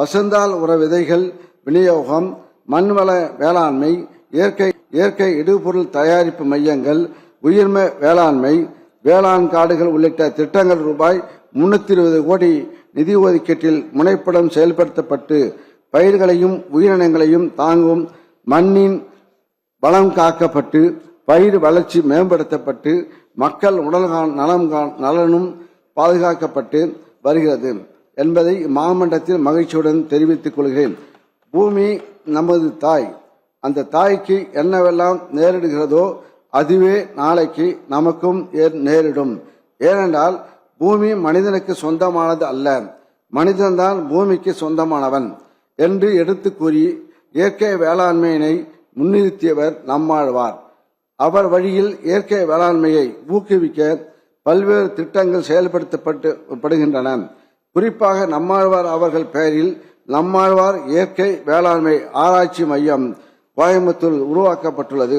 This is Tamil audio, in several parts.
பசுந்தாள் உர விதைகள் விநியோகம், மண்வள வேளாண்மை, இயற்கை இடுபொருள் தயாரிப்பு மையங்கள், உயிர்ம வேளாண்மை, வேளாண் காடுகள் உள்ளிட்ட திட்டங்கள் ரூபாய் 320 கோடி நிதி ஒதுக்கீட்டில் முனைப்புடன் செயல்படுத்தப்பட்டு பயிர்களையும் உயிரினங்களையும் தாங்கும் மண்ணின் வளம் காக்கப்பட்டு பயிர் வளர்ச்சி மேம்படுத்தப்பட்டு மக்கள் உடல் நலனும் பாதுகாக்கப்பட்டு வருகிறது என்பதை இம்மாமண்டலத்தில் மகிழ்ச்சியுடன் தெரிவித்துக் கொள்கிறேன். பூமி நமது தாய். அந்த தாய்க்கு என்னவெல்லாம் நேரிடுகிறதோ அதுவே நாளைக்கு நமக்கும் நேரிடும். ஏனென்றால் பூமி மனிதனுக்கு சொந்தமானது அல்ல, மனிதன்தான் பூமிக்கு சொந்தமானவன் என்று எடுத்து கூறி இயற்கை வேளாண்மையினை முன்னிறுத்தியவர் நம்மாழ்வார். அவர் வழியில் இயற்கை வேளாண்மையை ஊக்குவிக்க பல்வேறு திட்டங்கள் செயல்படுத்தப்படுகின்றன. குறிப்பாக நம்மாழ்வார் அவர்கள் பெயரில் நம்மாழ்வார் இயற்கை வேளாண்மை ஆராய்ச்சி மையம் கோயம்புத்தூர் உருவாக்கப்பட்டுள்ளது.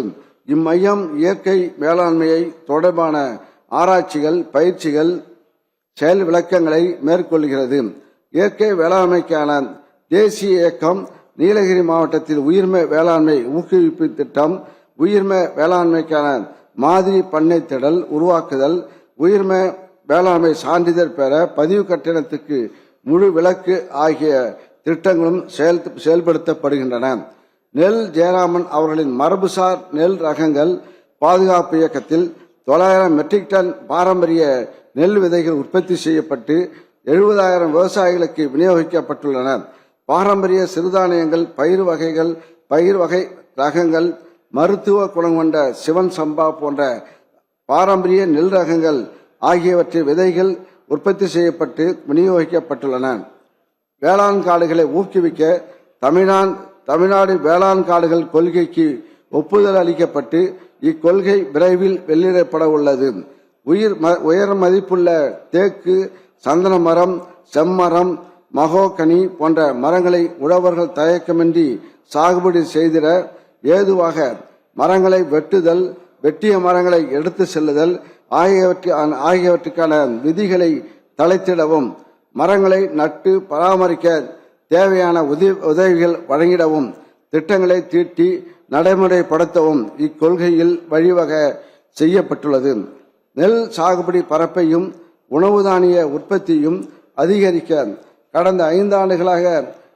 இம்மையம் இயற்கை வேளாண்மையை தொடர்பான ஆராய்ச்சிகள், பயிற்சிகள், செயல் விளக்கங்களை மேற்கொள்கிறது. இயற்கை வேளாண்மைக்கான தேசிய இயக்கம் நீலகிரி மாவட்டத்தில் உயிர்ம வேளாண்மை ஊக்குவிப்பு திட்டம், உயிர்ம வேளாண்மைக்கான மாதிரி பண்ணை திடல் உருவாக்குதல், உயிர்ம வேளாண்மை சான்றிதழ் பெற பதிவு கட்டணத்துக்கு முழு விலக்கு ஆகிய திட்டங்களும் செயல்படுத்தப்படுகின்றன. நெல் ஜெயராமன் அவர்களின் மரபுசார் நெல் ரகங்கள் பாதுகாப்பு இயக்கத்தில் 900 மெட்ரிக் டன் பாரம்பரிய நெல் விதைகள் உற்பத்தி செய்யப்பட்டு 70,000 விவசாயிகளுக்கு விநியோகிக்கப்பட்டுள்ளன. பாரம்பரிய சிறுதானியங்கள், பயிர் வகை ரகங்கள், மருத்துவ குணம் கொண்ட சிவன் சம்பா போன்ற பாரம்பரிய நெல் ரகங்கள் ஆகியவற்றின் விதைகள் உற்பத்தி செய்யப்பட்டு விநியோகிக்கப்பட்டுள்ளன. வேளாண் காடுகளை ஊக்குவிக்க தமிழ்நாடு வேளாண் காடுகள் கொள்கைக்கு ஒப்புதல் அளிக்கப்பட்டு இக்கொள்கை விரைவில் வெளியிடப்பட உள்ளது. உயர் மதிப்புள்ள தேக்கு, சந்தன மரம், செம்மரம், மகோகனி போன்ற மரங்களை உழவர்கள் தயக்கமின்றி சாகுபடி செய்திட ஏதுவாக மரங்களை வெட்டுதல், வெட்டிய மரங்களை எடுத்து செல்லுதல் ஆகியவற்றுக்கான விதிகளை தளர்த்திடவும், மரங்களை நட்டு பராமரிக்க தேவையான உதவிகள் வழங்கிடவும் திட்டங்களை தீட்டி நடைமுறைப்படுத்தவும் இக்கொள்கையில் வழிவகை செய்யப்பட்டுள்ளது. நெல் சாகுபடி பரப்பையும் உணவு தானிய உற்பத்தியும் அதிகரிக்க கடந்த 5 ஆண்டுகளாக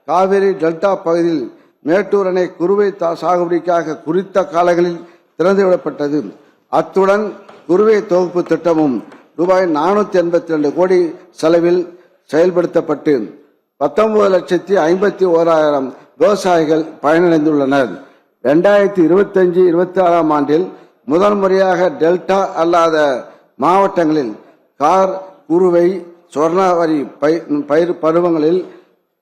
காவிரி டெல்டா பகுதியில் மேட்டூர் அணை குறுவை சாகுபடிக்காக குறித்த காலங்களில் திறந்துவிடப்பட்டது. அத்துடன் குறுவை தொகுப்பு திட்டமும் ரூபாய் 482 கோடி செலவில் செயல்படுத்தப்பட்டு 19,51,000 விவசாயிகள் பயனடைந்துள்ளனர். 2025-26 ஆண்டில் முதல் முறையாக டெல்டா அல்லாத மாவட்டங்களில் கார், குறுவை, சொர்ணாவரி பயிர் பருவங்களில்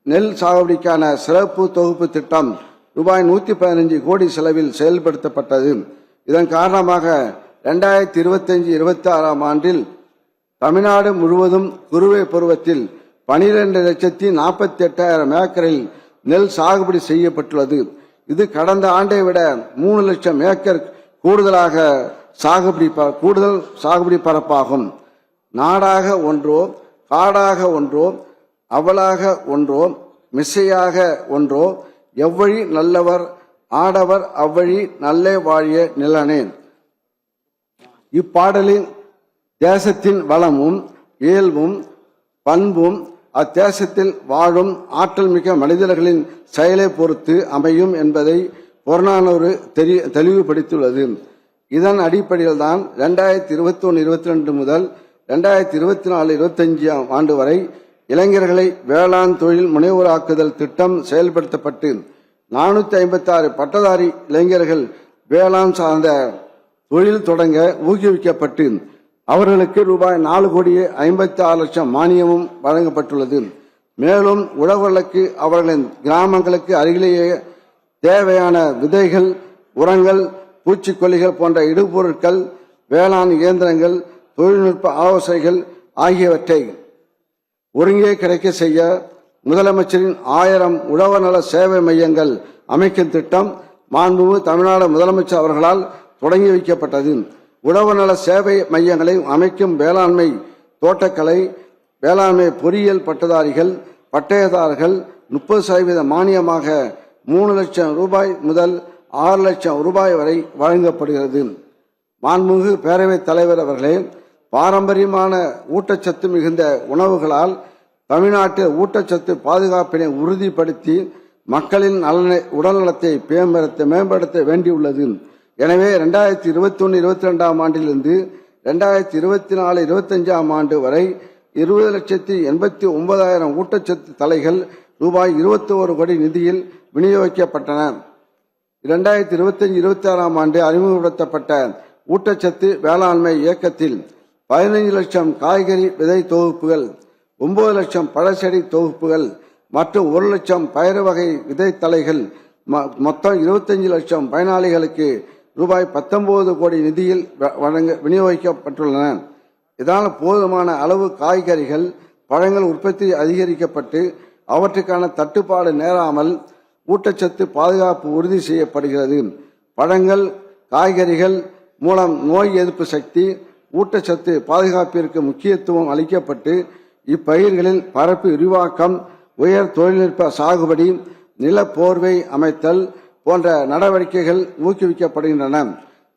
நெல் சாகுபடிக்கான சிறப்பு தொகுப்பு திட்டம் ரூபாய் 115 கோடி செலவில் செயல்படுத்தப்பட்டது. இதன் காரணமாக 2025-26 ஆண்டில் தமிழ்நாடு முழுவதும் குறுவை பருவத்தில் 12,48,000 ஏக்கரில் நெல் சாகுபடி செய்யப்பட்டுள்ளது. இது கடந்த ஆண்டை விட 3 லட்சம் ஏக்கர் கூடுதல் சாகுபடி பரப்பாகும். நாடாக ஒன்றோ, காடாக ஒன்றோ, அவளாக ஒன்றோ, மிசையாக ஒன்றோ, எவ்வழி நல்லவர் ஆடவர் அவ்வழி நல்லே வாழிய நிலனே. இப்பாடலின் தேசத்தின் வளமும் இயல்பும் பண்பும் அத்தேசத்தில் வாழும் ஆற்றல் மிக்க மனிதர்களின் செயலை பொறுத்து அமையும் என்பதை புறநானூறு தெளிவுபடுத்தியுள்ளது. இதன் அடிப்படையில் தான் 2021-22 முதல் 2024-25 ஆண்டு வரை இளைஞர்களை வேளாண் தொழில் முனைவோராக்குதல் திட்டம் செயல்படுத்தப்பட்டு 456 பட்டதாரி இளைஞர்கள் வேளாண் சார்ந்த தொழில் தொடங்க ஊக்குவிக்கப்பட்டு அவர்களுக்கு ரூபாய் 4,56,00,000 மானியமும் வழங்கப்பட்டுள்ளது. மேலும் உழவர்களுக்கு அவர்களின் கிராமங்களுக்கு அருகிலேயே தேவையான விதைகள், உரங்கள், பூச்சிக்கொல்லிகள் போன்ற இடுபொருட்கள், வேளாண் இயந்திரங்கள், தொழில்நுட்ப ஆலோசனைகள் ஆகியவற்றை ஒருங்கே கிடைக்க செய்ய முதலமைச்சரின் 1000 உழவர் நல சேவை மையங்கள் அமைக்கும் திட்டம் மாண்புமிகு தமிழ்நாடு முதலமைச்சர் அவர்களால் தொடங்கி வைக்கப்பட்டது. உழவர் நல சேவை மையங்களை அமைக்கும் வேளாண்மை, தோட்டக்கலை, வேளாண்மை பொறியியல் பட்டதாரிகள், பட்டயதாரர்கள், 30% மானியமாக 3 லட்சம் ரூபாய் முதல் 6 லட்சம் ரூபாய் வரை வழங்கப்படுகிறது. மாண்புமிகு பேரவைத் தலைவர் அவர்களே, பாரம்பரியமான ஊட்டச்சத்து மிகுந்த உணவுகளால் தமிழ்நாட்டில் ஊட்டச்சத்து பாதுகாப்பினை உறுதிப்படுத்தி மக்களின் உடல்நலத்தை மேம்படுத்த வேண்டியுள்ளது. எனவே 2021-22 ஆண்டிலிருந்து 2024-25 ஆண்டு வரை 20,89,000 ஊட்டச்சத்து தலைகள் ரூபாய் 21 கோடி நிதியில் விநியோகிக்கப்பட்டன. 2025-26 ஆண்டு அறிமுகப்படுத்தப்பட்ட ஊட்டச்சத்து வேளாண்மை இயக்கத்தில் 15 லட்சம் காய்கறி விதை தொகுப்புகள், 9 லட்சம் பழச்செடி தொகுப்புகள் மற்றும் 1 லட்சம் பயறு வகை விதை தலைகள் மொத்தம் 25 லட்சம் பயனாளிகளுக்கு ரூபாய் 19 கோடி நிதியில் விநியோகிக்கப்பட்டுள்ளன. இதனால் போதுமான அளவு காய்கறிகள், பழங்கள் உற்பத்தி அதிகரிக்கப்பட்டு அவற்றுக்கான தட்டுப்பாடு நேராமல் ஊட்டச்சத்து பாதுகாப்பு உறுதி செய்யப்படுகிறது. பழங்கள், காய்கறிகள் மூலம் நோய் எதிர்ப்பு சக்தி, ஊட்டச்சத்து பாதுகாப்பிற்கு முக்கியத்துவம் அளிக்கப்பட்டு இப்பயிர்களில் பரப்பு விரிவாக்கம், உயர் தொழில்நுட்ப சாகுபடி, நில போர்வை அமைத்தல் போன்ற நடவடிக்கைகள் ஊக்குவிக்கப்படுகின்றன.